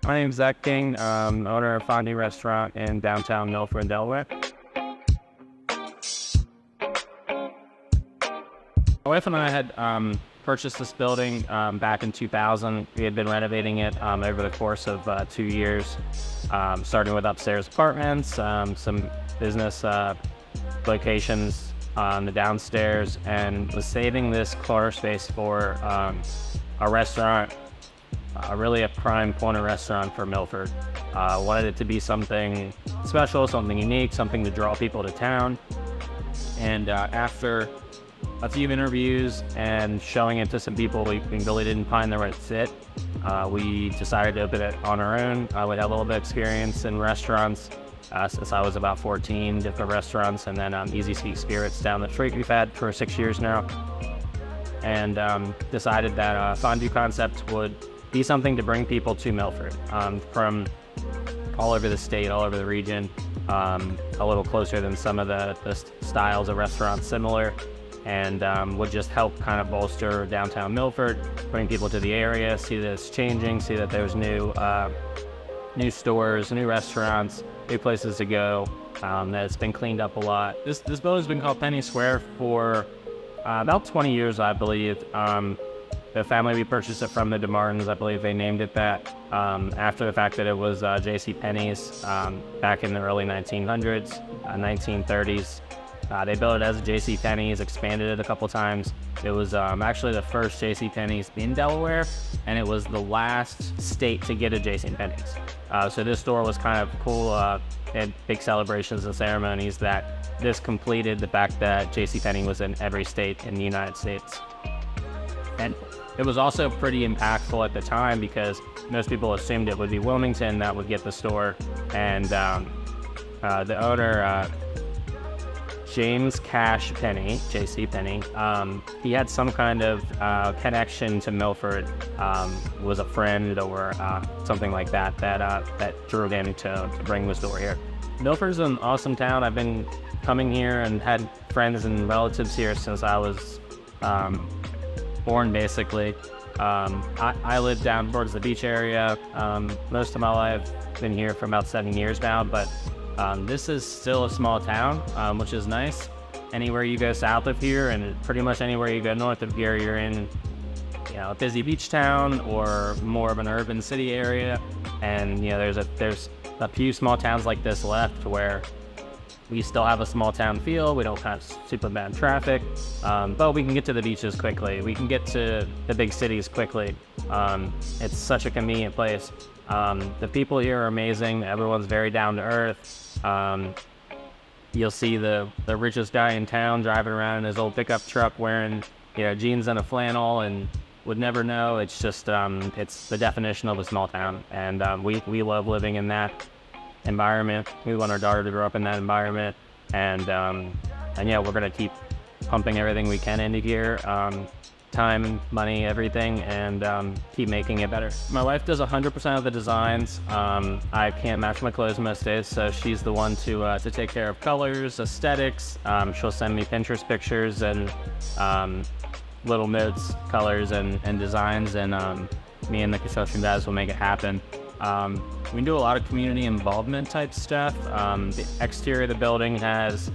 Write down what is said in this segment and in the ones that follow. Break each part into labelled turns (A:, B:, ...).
A: My name is Zack King, owner of Fondue restaurant in downtown Milford, Delaware. My wife and I had purchased this building back in 2000. We had been renovating it over the course of 2 years, starting with upstairs apartments, some business locations on the downstairs, and was saving this corner space for a restaurant, really a prime corner restaurant for Milford. Wanted it to be something special, something unique, something to draw people to town. And after a few interviews and showing it to some people, we really didn't find the right fit. We decided to open it on our own. We had a little bit of experience in restaurants since I was about 14, different restaurants, and then Easy Speak Spirits down the street we've had for 6 years now. And decided that fondue concept would be something to bring people to Milford from all over the state, all over the region, a little closer than some of the styles of restaurants similar, and would just help kind of bolster downtown Milford, bring people to the area, see that it's changing, see that there's new stores, new restaurants, new places to go, that it's been cleaned up a lot. This building's been called Penny Square for about 20 years, I believe. The family we purchased it from, the DeMartins, I believe they named it that after the fact that it was J.C. Penney's back in the early 1900s, 1930s. They built it as a J.C. Penney's, expanded it a couple times. It was actually the first J.C. Penney's in Delaware, and it was the last state to get a J.C. Penney's. So this store was kind of cool, had big celebrations and ceremonies that this completed the fact that J.C. Penney was in every state in the United States. And it was also pretty impactful at the time because most people assumed it would be Wilmington that would get the store. And the owner, James Cash Penney, J.C. Penney, he had some kind of connection to Milford, was a friend or something like that drew him to bring the store here. Milford's an awesome town. I've been coming here and had friends and relatives here since I was born, basically. I live down towards the beach area. Most of my life, been here for about 7 years now, but this is still a small town, which is nice. Anywhere you go south of here, and pretty much anywhere you go north of here, you're in, a busy beach town or more of an urban city area. And there's a few small towns like this left where we still have a small town feel. We don't have super bad traffic, but we can get to the beaches quickly. We can get to the big cities quickly. It's such a convenient place. The people here are amazing. Everyone's very down to earth. You'll see the richest guy in town driving around in his old pickup truck wearing jeans and a flannel, and would never know. It's just it's the definition of a small town, and we love living in that environment. We want our daughter to grow up in that environment, and yeah, we're gonna keep pumping everything we can into here, time, money, everything, and keep making it better. My wife does 100% of the designs. I can't match my clothes most days, so she's the one to take care of colors, aesthetics. She'll send me Pinterest pictures and little notes, colors and designs, and me and the construction guys will make it happen. We do a lot of community involvement type stuff. The exterior of the building has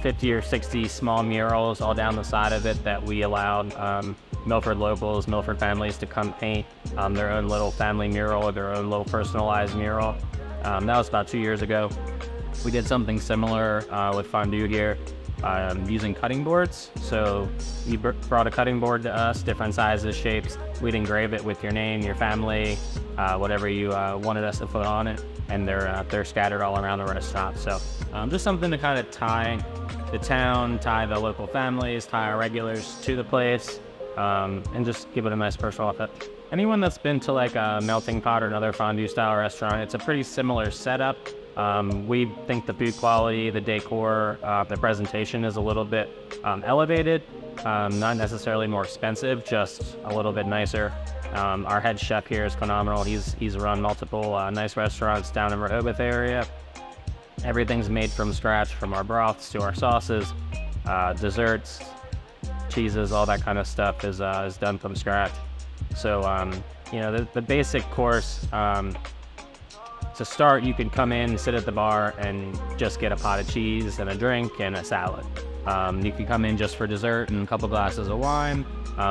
A: 50 or 60 small murals all down the side of it that we allowed Milford locals, Milford families to come paint their own little family mural or their own little personalized mural. That was about 2 years ago. We did something similar with Fondue here, using cutting boards. So you brought a cutting board to us, different sizes, shapes. We'd engrave it with your name, your family, whatever you wanted us to put on it, and they're scattered all around the restaurant. So just something to kind of tie the town, tie the local families, tie our regulars to the place, and just give it a nice personal effect. Anyone that's been to like a Melting Pot or another fondue style restaurant, it's a pretty similar setup. We think the food quality, the decor, the presentation is a little bit elevated, not necessarily more expensive, just a little bit nicer. Our head chef here is phenomenal. He's run multiple nice restaurants down in Rehoboth area. Everything's made from scratch, from our broths to our sauces, desserts, cheeses, all that kind of stuff is done from scratch. So, the basic course, to start, you can come in, sit at the bar, and just get a pot of cheese and a drink and a salad. You can come in just for dessert and a couple glasses of wine,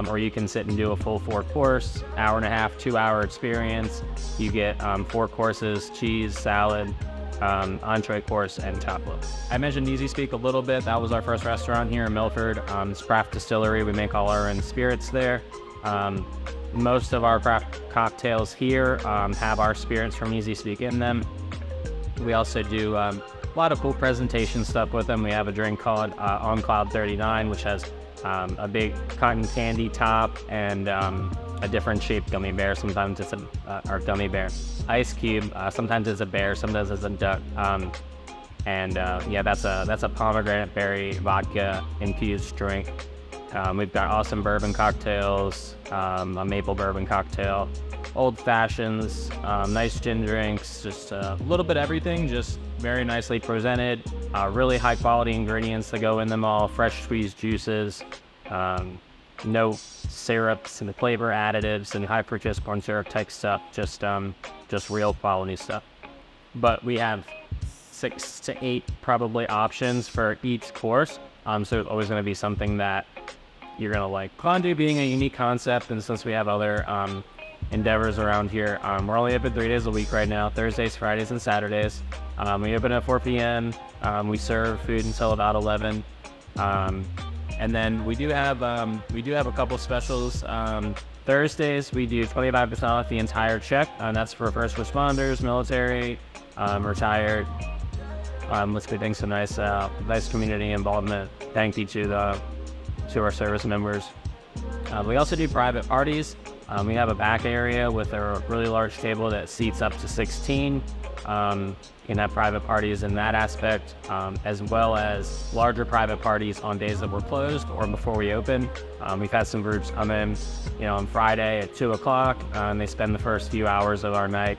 A: or you can sit and do a full 4-course, hour and a half, 2-hour experience. You get 4 courses, cheese, salad, entree course, and tapas. I mentioned Easy Speak a little bit. That was our first restaurant here in Milford. It's craft distillery. We make all our own spirits there. Most of our craft cocktails here have our spirits from Easy Speak in them. We also do a lot of cool presentation stuff with them. We have a drink called On Cloud 39, which has a big cotton candy top and a different shaped gummy bear. Sometimes it's our gummy bear. Ice cube. Sometimes it's a bear. Sometimes it's a duck. That's a pomegranate berry vodka infused drink. We've got awesome bourbon cocktails, a maple bourbon cocktail, old fashions, nice gin drinks, just a little bit of everything, just very nicely presented, really high quality ingredients that go in them all, fresh squeezed juices, no syrups and flavor additives and high fructose corn syrup type stuff, just real quality stuff. But we have 6 to 8 probably options for each course, so it's always going to be something that you're going to like. Fondue being a unique concept, and since we have other endeavors around here, we're only open 3 days a week right now, Thursdays, Fridays, and Saturdays. We open at 4 p.m. We serve food until about 11. And then we do have a couple specials. Thursdays, we do 25% off the entire check, and that's for first responders, military, retired. Let's do things so nice community involvement. Thank you to our service members. We also do private parties. We have a back area with a really large table that seats up to 16. You can have private parties in that aspect, as well as larger private parties on days that we're closed or before we open. We've had some groups come in, on Friday at 2 o'clock, and they spend the first few hours of our night,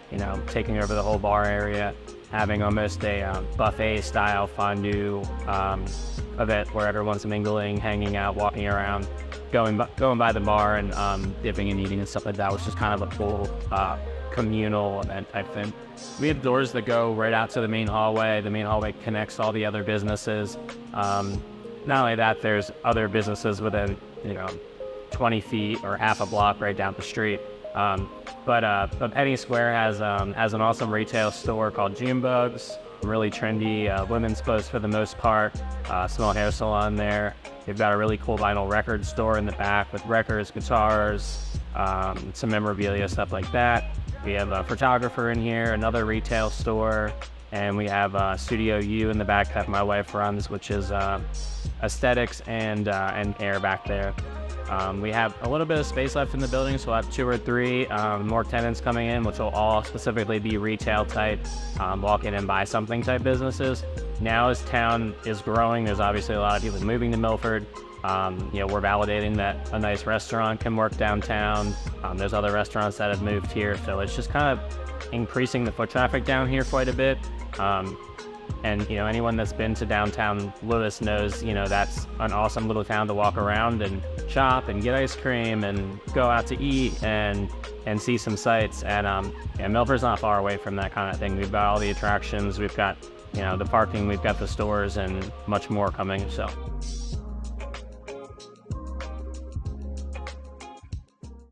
A: taking over the whole bar area, having almost a buffet-style fondue event where everyone's mingling, hanging out, walking around, going by the bar and dipping and eating and stuff like that, which is kind of a cool communal event type thing. We have doors that go right out to the main hallway. The main hallway connects all the other businesses. Not only that, there's other businesses within 20 feet or half a block right down the street. But Penny Square has an awesome retail store called Junebugs, really trendy women's clothes for the most part, small hair salon there. They've got a really cool vinyl record store in the back with records, guitars, some memorabilia, stuff like that. We have a photographer in here, another retail store, and we have Studio U in the back that my wife runs, which is aesthetics and air back there. We have a little bit of space left in the building, so we'll have 2 or 3 more tenants coming in, which will all specifically be retail type, walk in and buy something type businesses. Now as town is growing, there's obviously a lot of people moving to Milford. We're validating that a nice restaurant can work downtown. There's other restaurants that have moved here, so it's just kind of increasing the foot traffic down here quite a bit. And anyone that's been to downtown Lewis knows, that's an awesome little town to walk around and shop and get ice cream and go out to eat and see some sights. And Milford's not far away from that kind of thing. We've got all the attractions, we've got the parking, we've got the stores, and much more coming. So